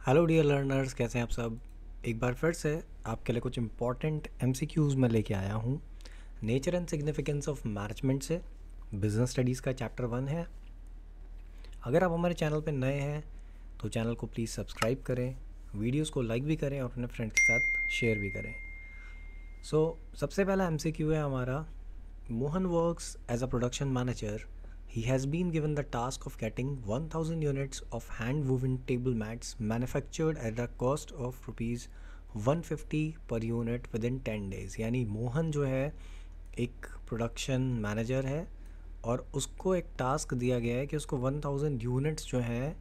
Hello dear learners, कैसे हैं आप सब। एक बार फिर से आपके लिए कुछ इम्पॉर्टेंट एमसीक्यूज़ में लेके आया हूँ। Nature and significance of management से बिजनेस स्टडीज़ का चैप्टर 1 है। अगर आप हमारे चैनल पर नए हैं तो चैनल को प्लीज़ सब्सक्राइब करें, वीडियोस को लाइक भी करें और अपने फ्रेंड्स के साथ शेयर भी करें। सबसे पहला एमसीक्यू है हमारा। Mohan works as a production manager. He has been given the task of getting 1000 units of hand woven table mats manufactured at a cost of rupees 150 per unit within 10 days. यानी मोहन जो है एक प्रोडक्शन मैनेजर है और उसको एक task दिया गया है कि उसको 1000 यूनिट्स जो है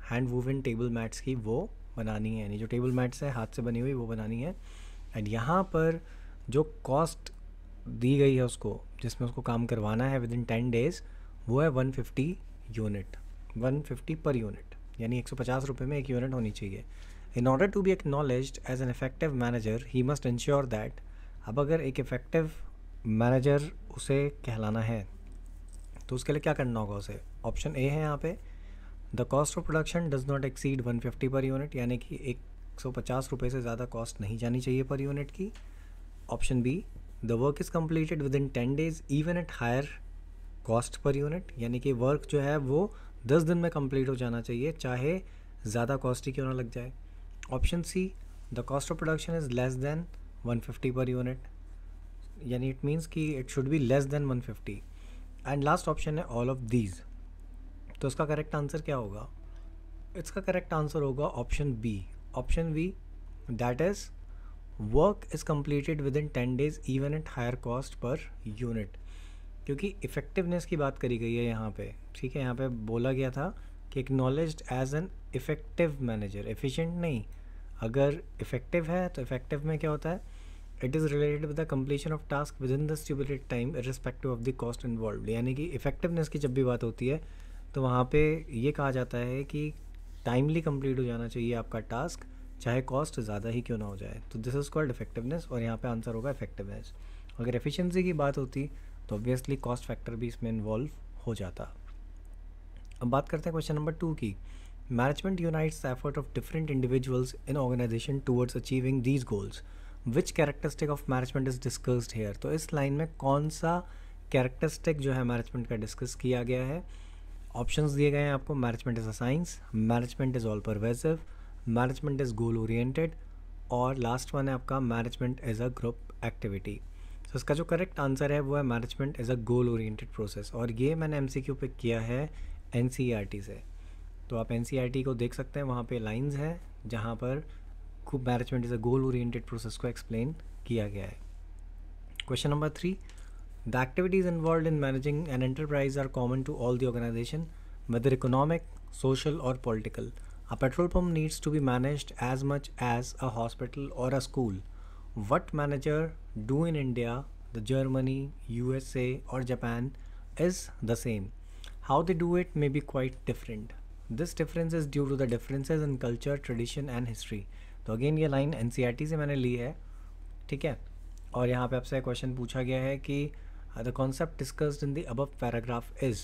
हैंड वूवन टेबल मैट्स की वो बनानी है, यानी जो टेबल मैट्स है हाथ से बनी हुई वो बनानी है। एंड यहाँ पर जो कॉस्ट दी गई है उसको, जिसमें उसको काम करवाना है विद इन 10 डेज़, वो है 150 यूनिट, 150 पर यूनिट, यानी 150 रुपये में एक यूनिट होनी चाहिए। In order to be acknowledged as an effective manager he must ensure that. अब अगर एक इफ़ेक्टिव मैनेजर उसे कहलाना है तो उसके लिए क्या करना होगा उसे। ऑप्शन ए है यहाँ पे, the cost of production does not exceed 150 per unit, यानी कि 150 रुपये से ज़्यादा कॉस्ट नहीं जानी चाहिए पर यूनिट की। Option B, the work is completed within 10 days even at higher cost per unit, यानी कि वर्क जो है वो 10 दिन में कंप्लीट हो जाना चाहिए चाहे ज़्यादा कॉस्ट ही क्यों ना लग जाए। Option C, the cost of production is less than 150 per unit, यानी इट मीन्स कि it should be less than 150। And last option है ऑल ऑफ दीज। तो इसका करेक्ट आंसर क्या होगा? इसका करेक्ट आंसर होगा option B. Option B, that is work is completed within 10 days even at higher cost per unit, क्योंकि effectiveness की बात करी गई है यहाँ पे। ठीक है, यहाँ पे बोला गया था कि acknowledged as an effective manager, efficient नहीं। अगर इफ़ेक्टिव है तो इफ़ेक्टिव में क्या होता है, it is related with the completion of task with in the stipulated time irrespective of the cost involve, यानी कि इफ़ेक्टिवनेस की जब भी बात होती है तो वहाँ पे ये कहा जाता है कि टाइमली कंप्लीट हो जाना चाहिए आपका टास्क, चाहे कॉस्ट ज़्यादा ही क्यों ना हो जाए। तो दिस इज़ कॉल्ड इफेक्टिवनेस, और यहाँ पे आंसर होगा इफेक्टिवनेस। अगर एफिशिएंसी की बात होती तो ऑब्वियसली कॉस्ट फैक्टर भी इसमें इन्वॉल्व हो जाता। अब बात करते हैं क्वेश्चन नंबर 2 की। Management unites the effort of different individuals in organization towards achieving these goals, which characteristic of management is discussed here. तो इस लाइन में कौन सा कैरेक्टरिस्टिक जो है मैनेजमेंट का डिस्कस किया गया है। ऑप्शंस दिए गए हैं आपको। Management is a science, management is all pervasive, management is goal oriented, और लास्ट वन है आपका management is a group activity. तो इसका जो करेक्ट आंसर है वो है management is a goal oriented process, और ये मैंने एमसीक्यू पे किया है एनसीईआरटी से। तो आप एनसीईआरटी को देख सकते हैं, वहाँ पे लाइंस हैं जहाँ पर खूब management is a goal oriented process को एक्सप्लेन किया गया है। Question number 3, the activities involved in managing an enterprise are common to all the organization, whether economic, social or political. A petrol pump needs to be managed as much as a hospital or a school. What manager do in India, the Germany, USA or Japan is the same. How they do it may be quite different. This difference is due to the differences in culture, tradition and history. तो again ये line NCERT से मैंने ली है, ठीक है। और यहाँ पे आपसे क्वेश्चन पूछा गया है कि the concept discussed in the above paragraph is,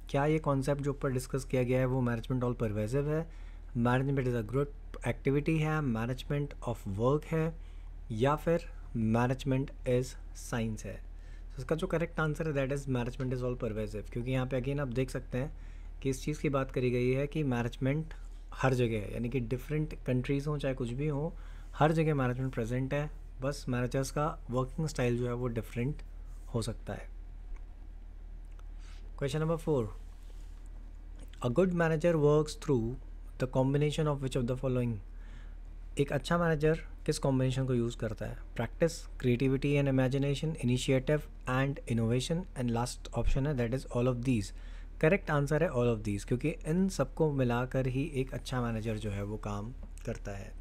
क्या ये कॉन्सेप्ट जो ऊपर डिस्कस किया गया है वो मैनेजमेंट ऑल परवेसिव है, management is a group activity है, मैनेजमेंट ऑफ वर्क है, या फिर मैनेजमेंट इज़ साइंस है। तो इसका जो करेक्ट आंसर है that is management is all pervasive, क्योंकि यहाँ पे अगेन आप देख सकते हैं कि इस चीज़ की बात करी गई है कि मैनेजमेंट हर जगह है, यानी कि डिफरेंट कंट्रीज़ हों चाहे कुछ भी हो, हर जगह मैनेजमेंट प्रेजेंट है, बस मैनेजर्स का वर्किंग स्टाइल जो है वो डिफरेंट हो सकता है। Question number 4, a good manager works through the combination of which of the following. एक अच्छा मैनेजर किस कॉम्बिनेशन को यूज़ करता है? Practice, creativity and imagination, initiative and innovation, and last option है that is all of these. Correct answer है all of these, क्योंकि इन सबको मिलाकर ही एक अच्छा मैनेजर जो है वो काम करता है।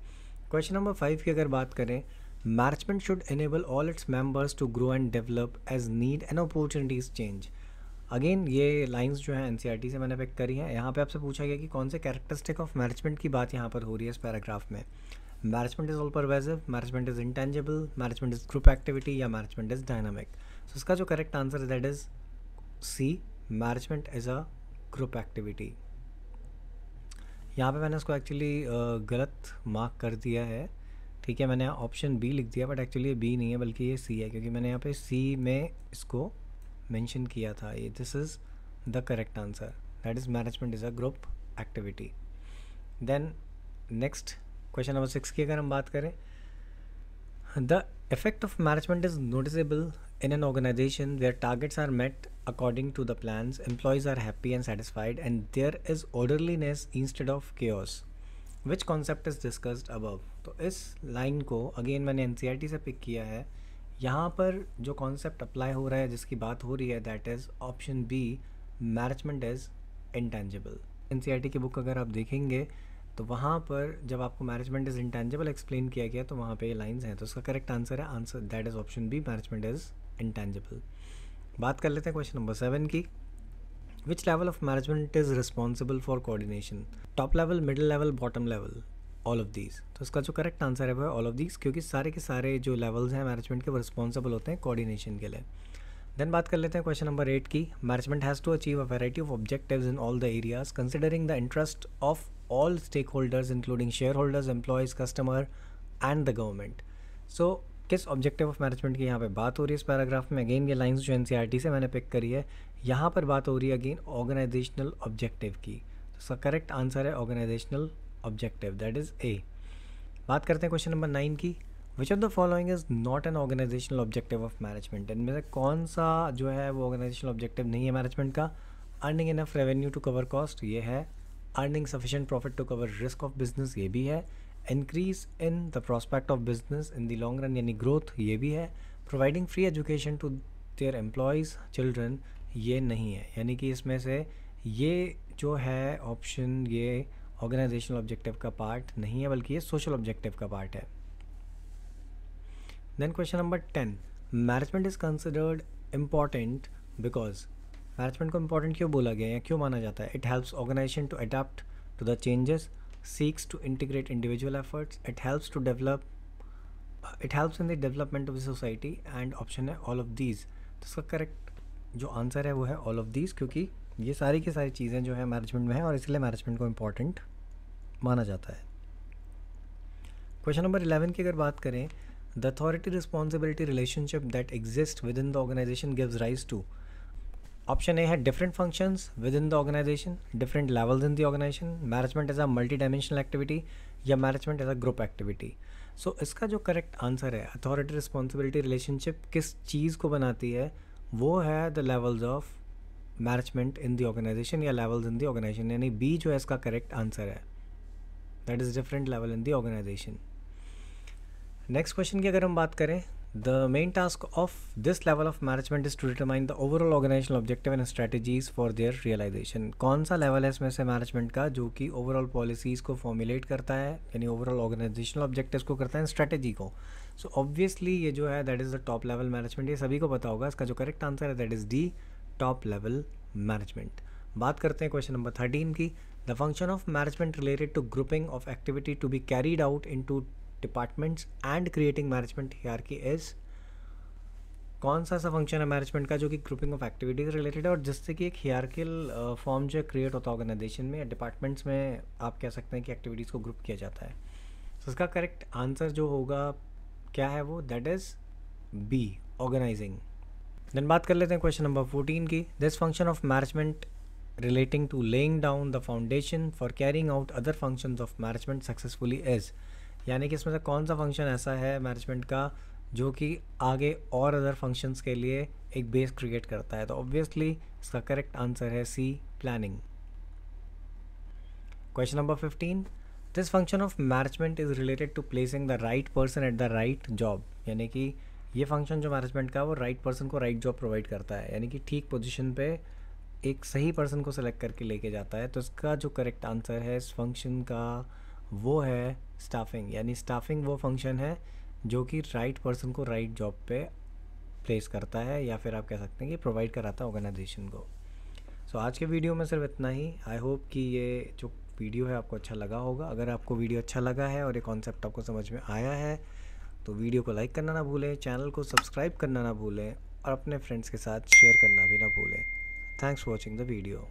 क्वेश्चन नंबर 5 की अगर बात करें, management should enable all its members to grow and develop as need and opportunities change. Again ये लाइंस जो है एनसीईआरटी से मैंने पिक करी हैं। यहाँ पे आपसे पूछा गया कि कौन से कैरेक्टरिस्टिक ऑफ मैनेजमेंट की बात यहाँ पर हो रही है इस पैराग्राफ में। Management is all pervasive, management is intangible, management is group activity, या मैनेजमेंट इज़ डायनामिक। सो इसका जो करेक्ट आंसर है that is C, management is a group activity. यहाँ पे मैंने इसको एक्चुअली गलत मार्क कर दिया है, ठीक है। मैंने ऑप्शन बी लिख दिया, बट एक्चुअली ये बी नहीं है बल्कि ये सी है, क्योंकि मैंने यहाँ पे सी में इसको मेंशन किया था। ये this is the correct answer, that is management is a group activity. Then next question number 6 की अगर हम बात करें, the effect of management is noticeable in an organization where targets are met according to the plans, employees are happy and satisfied, and there is orderliness instead of chaos. Which concept is discussed above? तो इस line को again मैंने NCERT से pick किया है। यहाँ पर जो कॉन्सेप्ट अप्लाई हो रहा है, जिसकी बात हो रही है, that is option B, management is intangible. NCERT की बुक अगर आप देखेंगे तो वहाँ पर जब आपको मैनेजमेंट इज़ इंटेंजिबल एक्सप्लेन किया गया तो वहाँ पे ये लाइंस हैं। तो उसका करेक्ट आंसर है answer that is option B, management is intangible. बात कर लेते हैं क्वेश्चन नंबर 7 की। Which level of management is responsible for coordination? Top level, middle level, bottom level, all of these. तो इसका जो करेक्ट आंसर है वो है ऑल ऑफ दीज, क्योंकि सारे के सारे जो लेवल्स हैं मैनेजमेंट के वो रिस्पॉन्सिबल होते हैं कोऑर्डिनेशन के लिए। देन बात कर लेते हैं क्वेश्चन नंबर 8 की। Management has to achieve a variety of objectives in all the areas considering the interest of all stakeholders including shareholders, employees, customer and the government. So किस ऑब्जेक्टिव ऑफ मैनेजमेंट की यहाँ पे बात हो रही है इस पैराग्राफ में? अगेन ये लाइंस जो एनसीईआरटी से मैंने पिक करी है, यहाँ पर बात हो रही है अगेन ऑर्गेनाइजेशनल ऑब्जेक्टिव की। तो इसका करेक्ट आंसर है organizational objective, that is A. बात करते हैं क्वेश्चन नंबर 9 की। Which of the following is not an organizational objective of management? इनमें से कौन सा जो है वो ऑर्गेनाइजेशनल ऑब्जेक्टिव नहीं है मैनेजमेंट का? Earning enough revenue to cover cost, ये है। Earning sufficient profit to cover risk of business, ये भी है। Increase in the prospect of business in the long run, यानी ग्रोथ, ये भी है। Providing free education to their employees children, ये नहीं है। यानी कि इसमें से ये जो है ऑप्शन, ये ऑर्गेनाइजेशनल ऑब्जेक्टिव का पार्ट नहीं है, बल्कि ये सोशल ऑब्जेक्टिव का पार्ट है। Then question number 10, management is considered important because, management को इंपॉर्टेंट क्यों बोला गया है, क्यों माना जाता है? It helps organization to adapt to the changes, seeks to integrate individual efforts, it helps in the development of the society, and option है ऑल ऑफ दीज। तो इसका करेक्ट जो आंसर है वो है ऑल ऑफ दीज, क्योंकि ये सारी की सारी चीज़ें जो है मैनेजमेंट में है और इसलिए मैनेजमेंट को इम्पॉर्टेंट माना जाता है। क्वेश्चन नंबर 11 की अगर बात करें, the authority responsibility relationship that exist within the organisation gives rise to. Option A है different functions within the organisation, different levels in the organisation, management as a multi dimensional activity, या management as a group activity. So इसका जो correct answer है, authority responsibility relationship किस चीज़ को बनाती है, वो है the levels of management in the organisation या लेवल्स इन द ऑर्गेनाइजेशन, यानी बी जो है इसका करेक्ट आंसर है, that is different level in the organization. Next question की अगर हम बात करें, the main task of this level of management is to determine the overall organizational objective and strategies for their realization। कौन सा level है इसमें से मैनेजमेंट का जो कि ओवरऑल पॉलिसीज़ को फॉर्मुलेट करता है, यानी ओवरऑल ऑर्गेनाइजेशनल ऑब्जेक्टिव्स को करता है, स्ट्रेटेजी को। सो ऑब्वियसली ये जो है that is the top level management, ये सभी को पता होगा। इसका जो करेक्ट आंसर है that is D, top level management. बात करते हैं क्वेश्चन नंबर 13 की। The function of management related to grouping of activity to be carried out into departments and creating management hierarchy is. कौन सा function है management का जो कि ग्रुपिंग ऑफ एक्टिविटीज रिलेटेड है और जिससे कि एक हियरार्कियल फॉर्म जो क्रिएट होता है ऑर्गेनाइजेशन में या डिपार्टमेंट्स में, आप कह सकते हैं कि एक्टिविटीज़ को ग्रुप किया जाता है। तो इसका करेक्ट आंसर जो होगा क्या है वो, that is B, organizing. Then बात कर लेते हैं क्वेश्चन नंबर 14 की। This function of management relating to laying down the foundation for carrying out other functions of management successfully is, यानी कि इसमें से कौन सा फंक्शन ऐसा है मैनेजमेंट का जो कि आगे और अदर फंक्शंस के लिए एक बेस क्रिएट करता है? तो ऑब्वियसली इसका करेक्ट आंसर है C, planning. Question number 15, this function of management is related to placing the right person at the right job, यानी कि ये फंक्शन जो मैनेजमेंट का वो राइट पर्सन को राइट जॉब प्रोवाइड करता है, यानी कि ठीक पोजीशन पे एक सही पर्सन को सेलेक्ट करके लेके जाता है। तो इसका जो करेक्ट आंसर है इस फंक्शन का वो है स्टाफिंग, यानी स्टाफिंग वो फंक्शन है जो कि राइट पर्सन को राइट जॉब पे प्लेस करता है, या फिर आप कह सकते हैं कि प्रोवाइड कराता है ऑर्गेनाइजेशन को। सो आज के वीडियो में सिर्फ इतना ही। आई होप कि ये जो वीडियो है आपको अच्छा लगा होगा। अगर आपको वीडियो अच्छा लगा है और ये कॉन्सेप्ट आपको समझ में आया है तो वीडियो को लाइक करना ना भूलें, चैनल को सब्सक्राइब करना ना भूलें और अपने फ्रेंड्स के साथ शेयर करना भी ना भूलें। Thanks for watching the video.